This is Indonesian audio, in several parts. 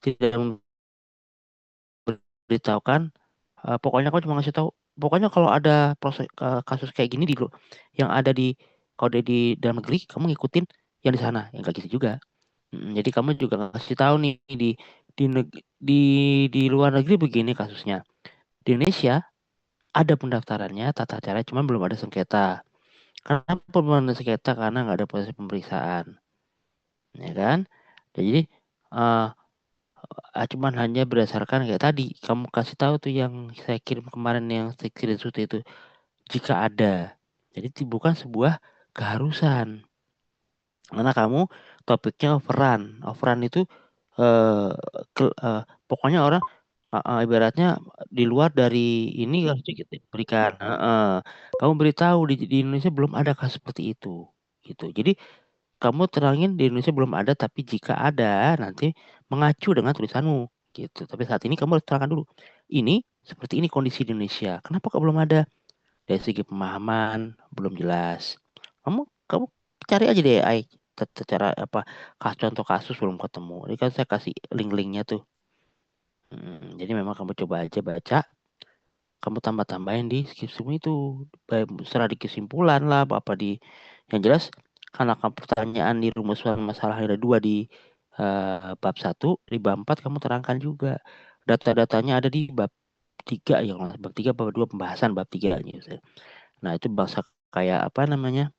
tidak memberitahukan. Pokoknya aku cuma ngasih tahu. Pokoknya kalau ada proses kasus kayak gini yang ada di kalau di dalam negeri, kamu ngikutin yang di sana. Yang kayak gitu juga. Jadi kamu juga ngasih tahu nih di di luar negeri begini kasusnya. Di Indonesia ada pendaftarannya, tata cara, cuman belum ada sengketa. Kenapa belum ada sengketa? Karena nggak ada proses pemeriksaan, ya kan? Jadi eh cuman hanya berdasarkan kayak tadi kamu kasih tahu tuh yang saya kirim kemarin yang saya screenshot itu jika ada. Jadi bukan sebuah keharusan. Karena kamu topiknya overrun itu eh, pokoknya orang ibaratnya di luar dari ini harus kita berikan. Kamu beritahu di Indonesia belum ada kasus seperti itu, gitu. Jadi kamu terangin di Indonesia belum ada, tapi jika ada nanti mengacu dengan tulisanmu, gitu. Tapi saat ini kamu harus terangkan dulu. Ini seperti ini kondisi di Indonesia. Kenapa kok belum ada? Dari segi pemahaman belum jelas. Kamu cari aja di AI cara apa contoh kasus belum ketemu. Ini kan saya kasih link-linknya tuh. Jadi memang kamu coba aja baca, kamu tambah-tambahin di skripsimu itu. Baik serah di kesimpulan lah, apa di yang jelas karena kamu pertanyaan di rumusan masalah ada dua di bab satu, di bab 4 kamu terangkan juga. Data-datanya ada di bab 3 ya, bab 3 bab 2 pembahasan bab 3 gitu. Nah, itu bahasa kayak apa namanya?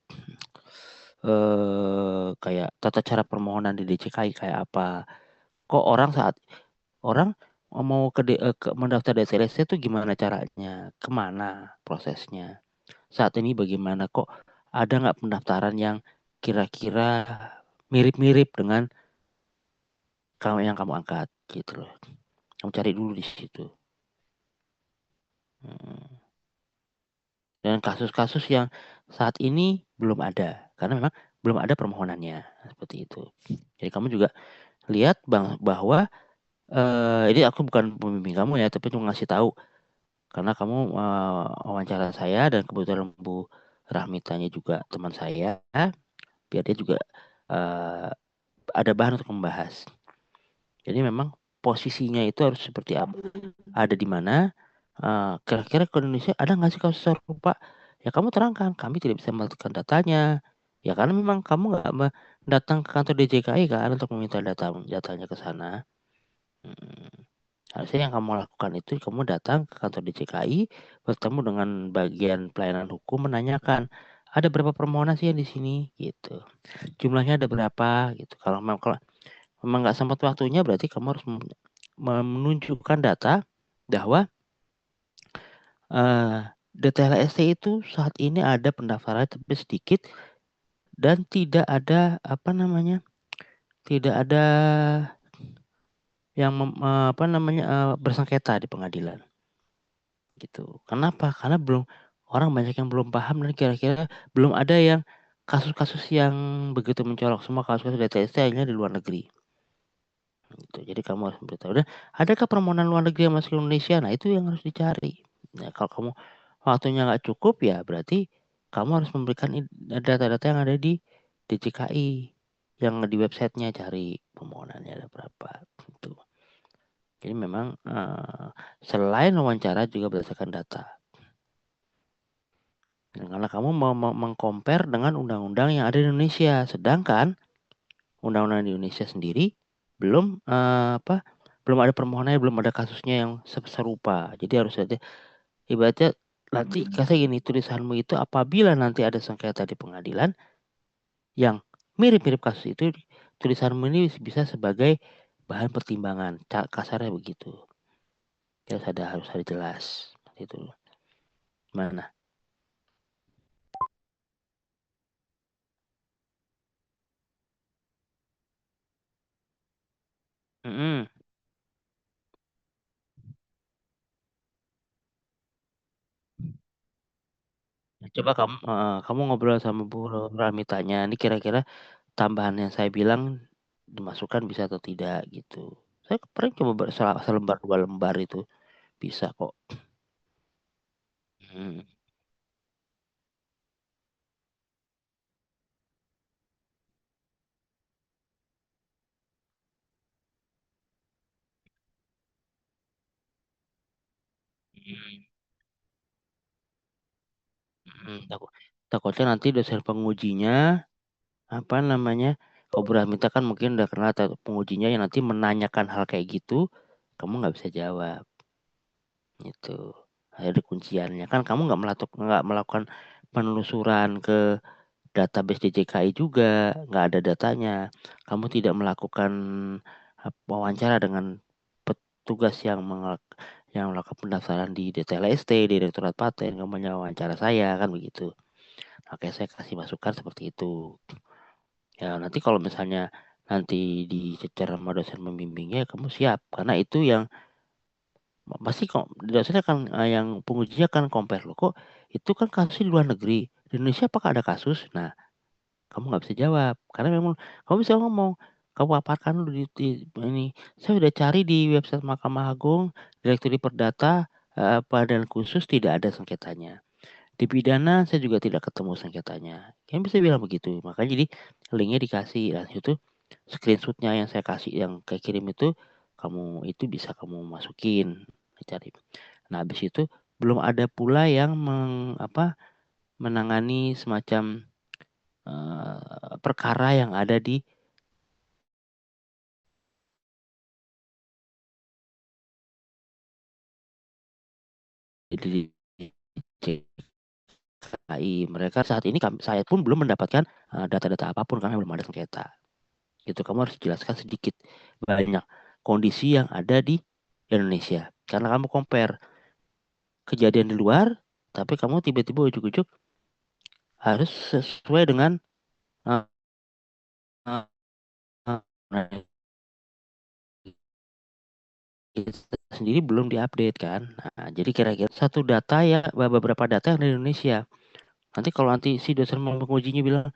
Kayak tata cara permohonan di DCKI kayak apa. Kok orang mau mendaftar di TLC itu gimana caranya? Kemana prosesnya? Saat ini bagaimana kok ada nggak pendaftaran yang kira-kira mirip-mirip dengan kamu yang kamu angkat gitu loh. Kamu cari dulu di situ. Hmm. Dan kasus-kasus yang saat ini belum ada karena memang belum ada permohonannya seperti itu. Jadi kamu juga lihat bahwa ini aku bukan pembimbing kamu ya, tapi cuma ngasih tahu karena kamu wawancara saya dan kebetulan Bu Rahmitanya juga teman saya, biar dia juga eh, ada bahan untuk membahas. Jadi memang posisinya itu harus seperti apa? Ada di mana? Kira-kira ke Indonesia ada nggak sih kasus serupa? Ya kamu terangkan, kami tidak bisa melakukan datanya. Ya karena memang kamu nggak datang ke kantor DJKI kan untuk meminta datanya ke sana. Hmm. Harusnya yang kamu lakukan itu kamu datang ke kantor DJKI, bertemu dengan bagian pelayanan hukum, menanyakan ada berapa permohonan sih yang di sini gitu. Jumlahnya ada berapa gitu. Kalau memang nggak sempat waktunya berarti kamu harus menunjukkan data bahwa eh, detail ST itu saat ini ada pendaftaran tapi sedikit dan tidak ada apa namanya tidak ada yang apa namanya bersengketa di pengadilan gitu. Kenapa? Karena orang banyak yang belum paham dan kira-kira belum ada yang kasus-kasus yang begitu mencolok, semua kasus-kasus DTST hanya di luar negeri. Gitu. Jadi kamu harus memberitahu. Dan adakah permohonan luar negeri yang masuk ke Indonesia? Nah itu yang harus dicari. Nah, kalau kamu waktunya nggak cukup ya berarti kamu harus memberikan data-data yang ada di DJKI yang di websitenya, cari permohonannya ada berapa. Gitu. Jadi memang selain wawancara juga berdasarkan data. Dan karena kamu mau mengcompare dengan undang-undang yang ada di Indonesia, sedangkan undang-undang di Indonesia sendiri belum belum ada permohonannya, belum ada kasusnya yang serupa. Jadi harus ada ibaratnya nanti kasih gini tulisanmu itu apabila nanti ada sengketa di pengadilan yang mirip-mirip kasus itu, tulisanmu ini bisa sebagai bahan pertimbangan. Kasarnya begitu. Harus ada jelas. Itu mana? Mm-mm. Coba kamu ngobrol sama Bu Rami, tanya ini kira-kira tambahan yang saya bilang dimasukkan bisa atau tidak gitu. Saya pernah coba selembar dua lembar itu bisa kok. Hmm. Mhm takutnya nanti dosen pengujinya, apa namanya, kalau berat minta kan mungkin udah kenal atau pengujinya yang nanti menanyakan hal kayak gitu, kamu nggak bisa jawab, gitu. Ada kunciannya, kan kamu nggak melakukan penelusuran ke database DJKI juga, nggak ada datanya. Kamu tidak melakukan, wawancara dengan petugas yang melakukan pendaftaran di DTLST, Direktorat Paten, kamu hanya wawancara saya, kan begitu. Makanya saya kasih masukan seperti itu. Ya nanti kalau misalnya nanti dicecer sama dosen pembimbingnya, kamu siap, karena itu yang pasti kok dosennya kan, yang pengujinya kan compare, "Loh kok itu kan kasusnya di luar negeri, di Indonesia apakah ada kasus?" Nah, kamu nggak bisa jawab, karena memang kamu bisa ngomong, kamu paparkan dulu di ini, "Saya udah cari di website Mahkamah Agung, Direktorat Perdata, Pengadilan Khusus tidak ada sengketanya. Di pidana saya juga tidak ketemu sengketanya." Kamu bisa bilang begitu, makanya jadi linknya dikasih, nah itu screenshot-nya yang saya kasih yang saya kirim itu, itu bisa kamu masukin, cari. Nah habis itu belum ada pula yang menangani semacam, perkara yang ada di DJKI. Mereka saat ini saya pun belum mendapatkan, data-data apapun karena belum ada sengketa. Gitu, kamu harus jelaskan sedikit banyak kondisi yang ada di Indonesia. Karena kamu compare kejadian di luar, tapi kamu tiba-tiba ujuk-ujuk harus sesuai dengan, eee eee eee, kita sendiri belum diupdate kan. Nah, jadi kira-kira satu data ya beberapa data yang dari Indonesia. Nanti kalau nanti si dosen pengujinya bilang,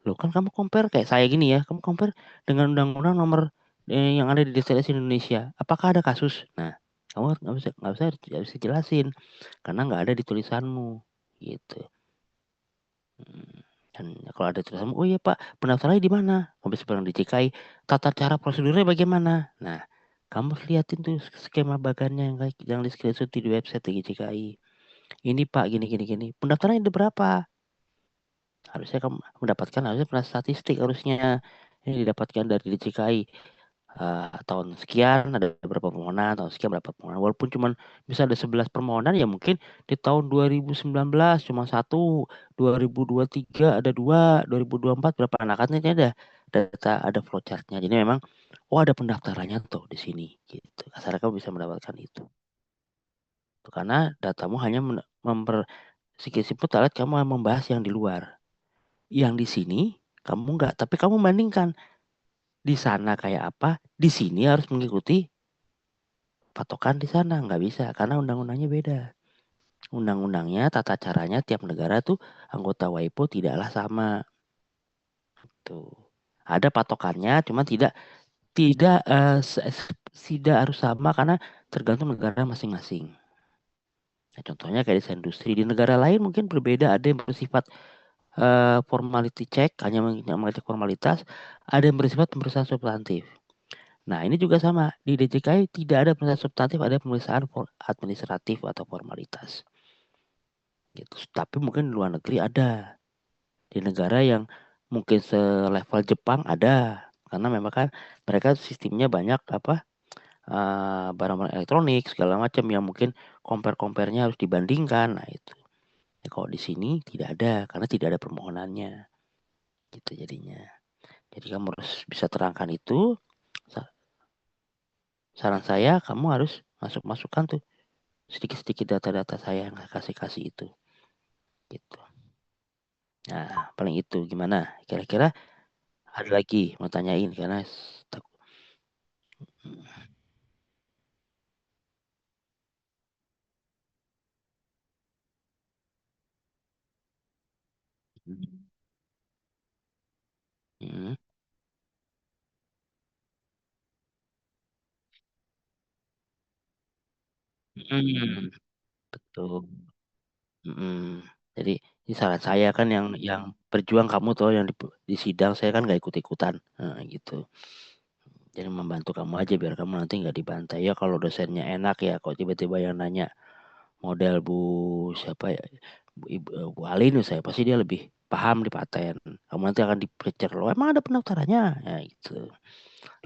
"Loh kan kamu compare," kayak saya gini ya, "kamu compare dengan undang-undang nomor, yang ada di DSS Indonesia, apakah ada kasus?" Nah, kamu nggak bisa jelasin, karena nggak ada di tulisanmu, gitu. Mhm, dan kalau ada tulisanmu, "Oh iya Pak, pendaftarannya di mana?" Kamu bisa bilang, "Di DJKI." "Tata cara prosedurnya bagaimana?" Nah, kamu harus liatin tuh skema bagannya yang di-screenshot di website DJKI. "Ini Pak, gini gini gini." "Pendaftarannya ada berapa?" Harusnya kamu mendapatkan harusnya statistik harusnya, ini didapatkan dari DJKI, tahun sekian ada berapa permohonan, tahun sekian berapa permohonan, walaupun cuman bisa ada 11 permohonan ya mungkin di tahun 2019 cuma 1, 2023 ada 2, 2024 berapa, nah kan ini ada data, ada flowchart-nya. Jadi memang, oh ada pendaftarannya tuh di sini, gitu. Kasarnya kamu bisa mendapatkan itu. Karena datamu hanya sedikit alat kamu membahas yang di luar. Yang di sini kamu enggak, tapi kamu bandingkan, di sana kayak apa, di sini harus mengikuti patokan di sana, nggak bisa karena undang-undangnya beda. Undang-undangnya, tata caranya tiap negara tuh anggota WIPO tidaklah sama, tuh. Ada patokannya cuma tidak tidak, tidak harus sama karena tergantung negara masing-masing. Nah, contohnya kayak desain industri, di negara lain mungkin berbeda, ada yang bersifat, formality check, hanya mengecek formalitas, ada yang bersifat pemeriksaan substantif. Nah, ini juga sama, di DJKI tidak ada pemeriksaan substantif, ada pemeriksaan administratif atau formalitas, gitu. Tapi mungkin di luar negeri ada, di negara yang mungkin selevel Jepang ada, karena memang kan mereka sistemnya banyak barang-barang elektronik segala macam yang mungkin compare-compare-nya harus dibandingkan, nah itu. Ya kalau di sini tidak ada, karena tidak ada permohonannya, gitu jadinya. Jadi kamu harus bisa terangkan itu, sa saran saya kamu harus masukkan tuh sedikit-sedikit data-data saya yang kasih itu, gitu. Nah, paling itu, gimana? Kira-kira ada lagi mau tanyain karena mhm, mhm, mhm, betul, mhm. Jadi ini saran saya kan yang berjuang kamu tuh yang di sidang, saya kan nggak ikut-ikutan, gitu. Jadi membantu kamu aja biar kamu nanti nggak dibantai. Ya kalau dosennya enak ya, kok tiba-tiba yang nanya model Bu siapa ya, Bu Alin saya pasti dia lebih paham di paten. Kamu nanti akan di-precer loh, "Emang ada pendaftarannya?" Ya gitu.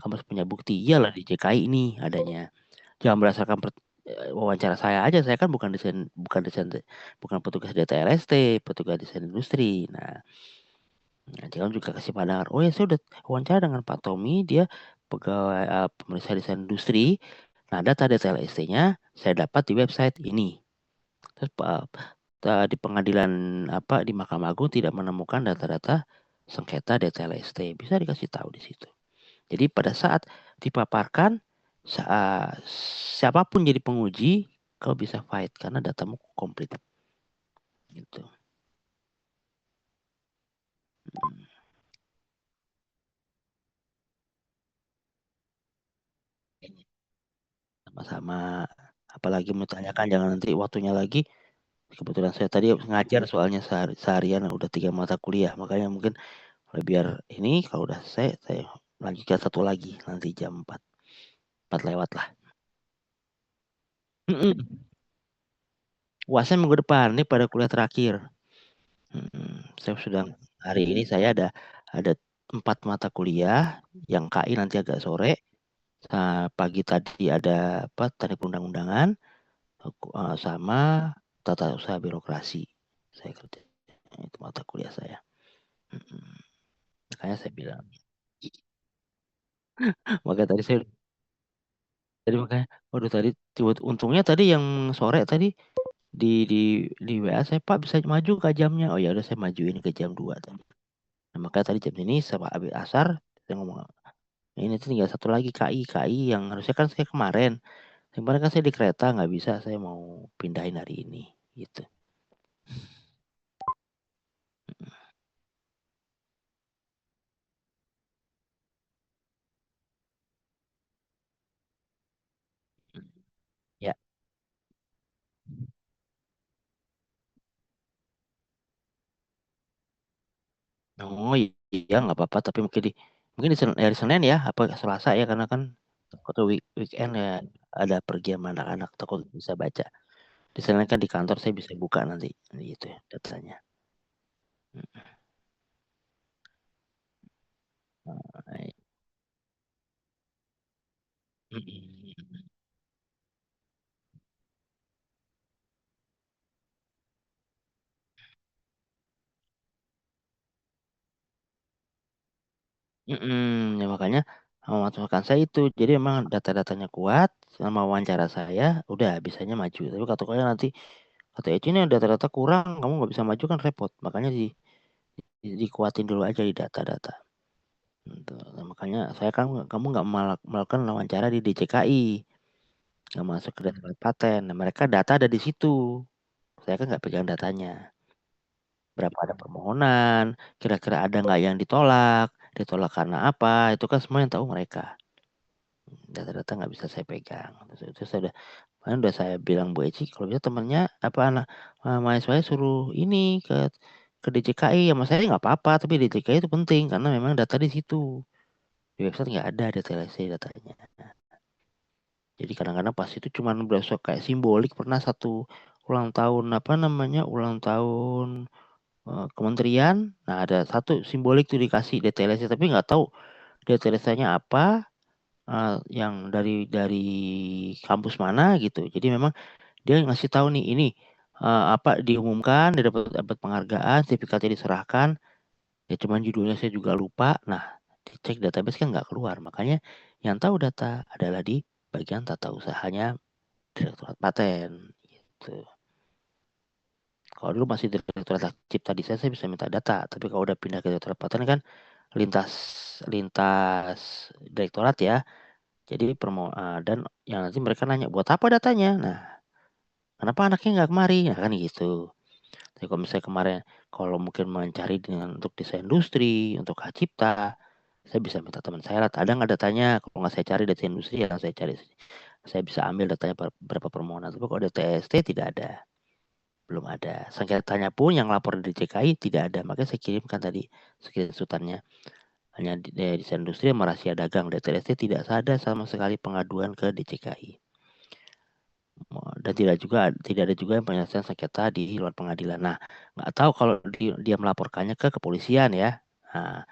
"Kamu harus punya bukti." "Iyalah di JKI ini adanya." Jangan berdasarkan wawancara saya aja, saya kan bukan petugas DTLST, petugas desain industri. Nah, nanti kamu juga kasih pandangan, "Oh ya saya udah wawancara dengan Pak Tommy, dia pegawai pemeriksa desain industri. Nah data DTLST-nya saya dapat di website ini. Terus di pengadilan di Mahkamah Agung tidak menemukan data-data sengketa DTLST." Bisa dikasih tahu di situ. Jadi pada saat dipaparkan, siapapun jadi penguji, kau bisa fight karena datamu komplit. Gitu. Sama-sama. Apalagi mau tanyakan jangan nanti waktunya lagi. Kebetulan saya tadi ngajar soalnya seharian udah 3 mata kuliah. Makanya mungkin biar ini kalau udah saya lanjutkan satu lagi nanti jam 4. 4 lewat lah. UASnya minggu depan, ini pada kuliah terakhir. Saya sudah hari ini saya ada 4 mata kuliah, yang KI nanti agak sore. Pagi tadi ada teknik perundang-undangan, sama tata usaha birokrasi. Saya kerja itu mata kuliah saya. Makanya saya bilang, makanya, waduh tadi untungnya tadi yang sore tadi di WA saya, "Pak bisa maju ke jamnya?" Oh ya udah saya majuin ke jam 2 tadi. Nah, makanya tadi jam ini sama habis asar saya ngomong, ini tuh tinggal satu lagi KI yang harusnya kan saya kemarin kan saya di kereta nggak bisa, saya mau pindahin hari ini gitu. Ya. Oh iya nggak apa-apa tapi mungkin di hari Senin ya apa Selasa ya karena kan atau weekend ya ada pergi sama anak-anak takut bisa baca. Di Senin kan di kantor saya bisa buka nanti gitu ya datanya. Baik. Mhm. Ya makanya masukan saya itu. Jadi emang data-datanya kuat, sama wawancara saya udah bisanya maju. Tapi katanya nanti kata Eci ini data-data kurang, kamu nggak bisa maju kan repot. Makanya dikuatin dulu aja di data-data. Gitu. Nah, makanya saya kan kamu nggak melakukan wawancara di DJKI, nggak masuk ke data paten. Nah, mereka data ada di situ. Saya kan nggak pegang datanya. Berapa ada permohonan, kira-kira ada nggak yang ditolak karena apa, itu kan semua yang tahu mereka. Data-data nggak bisa saya pegang. Itu saya udah saya bilang Bu Eci kalau bisa temennya anak mahasiswanya suruh ini ke DJKI sama saya nggak apa-apa tapi DJKI itu penting karena memang data di situ di website nggak ada DTLC datanya. Jadi kadang-kadang pas itu cuma berasa kayak simbolik pernah satu ulang tahun ulang tahun kementerian. Nah ada satu simbolik tuh dikasih DTLC tapi nggak tahu DTLC-nya apa, yang dari kampus mana gitu. Jadi memang dia ngasih tahu nih ini, diumumkan, dia dapat penghargaan, sertifikatnya diserahkan, ya cuman judulnya saya juga lupa. Nah, dicek database kan nggak keluar. Makanya yang tahu data adalah di bagian tata usahanya Direktorat Paten gitu. Kalau dulu masih Direktorat Cipta Desain saya bisa minta data, tapi kalau udah pindah ke Direktorat Paten kan lintas lintas direktorat ya. Jadi dan yang nanti mereka nanya, "Buat apa datanya?" Nah, "Kenapa anaknya nggak kemari?" Nah, kan gitu. Tapi kalau misalnya kemarin kalau mungkin mencari untuk desain industri, untuk Hak Cipta, saya bisa minta teman saya lah, "Ada nggak datanya?" Kalau nggak saya cari desain industri yang saya cari. Saya bisa ambil datanya berapa permohonan. Tapi kalau ada TST tidak ada. Belum ada. Sengketanya pun yang lapor di DJKI tidak ada. Makanya saya kirimkan tadi screenshot-annya. Hanya desain industri sama rahasia dagang. DTST tidak ada sama sekali pengaduan ke DJKI. Dan tidak ada juga yang penyelesaian sengketa di luar pengadilan. Nah, nggak tahu kalau dia melaporkannya ke kepolisian ya. Nah,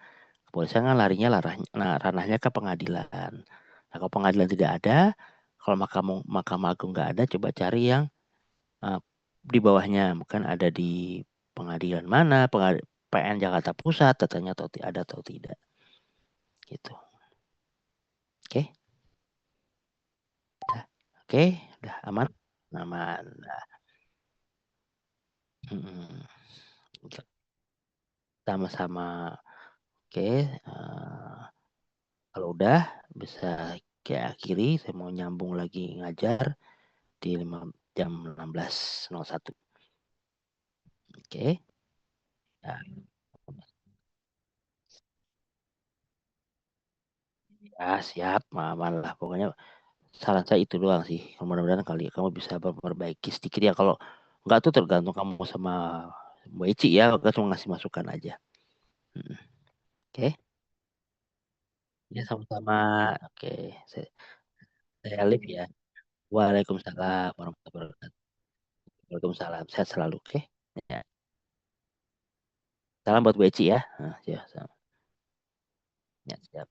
kepolisian kan ranahnya ke pengadilan. Nah, kalau pengadilan tidak ada, kalau Mahkamah Agung nggak ada, coba cari yang di bawahnya. Mungkin ada di pengadilan mana, PN Jakarta Pusat, datanya ada atau tidak. Gitu. Oke, oke, udah aman, aman. Nah, sama-sama. Oke, kalau udah bisa kayak akhiri, saya mau nyambung lagi ngajar di jam 16.01. Oke, ya, ya siap, aman lah. Pokoknya saran saya itu doang sih. Mudah-mudahan kali kamu bisa memperbaiki sedikit ya. Kalau nggak tuh tergantung kamu sama Mbak Ici ya. Kita cuma ngasih masukan aja. Oke, ya sama-sama. Oke, saya live ya. Waalaikumsalam warahmatullahi wabarakatuh. Waalaikumsalam. Sehat selalu. Oke. Ya. Salam buat Bu Eci ya. Nah, ya, sama. Ya, siap.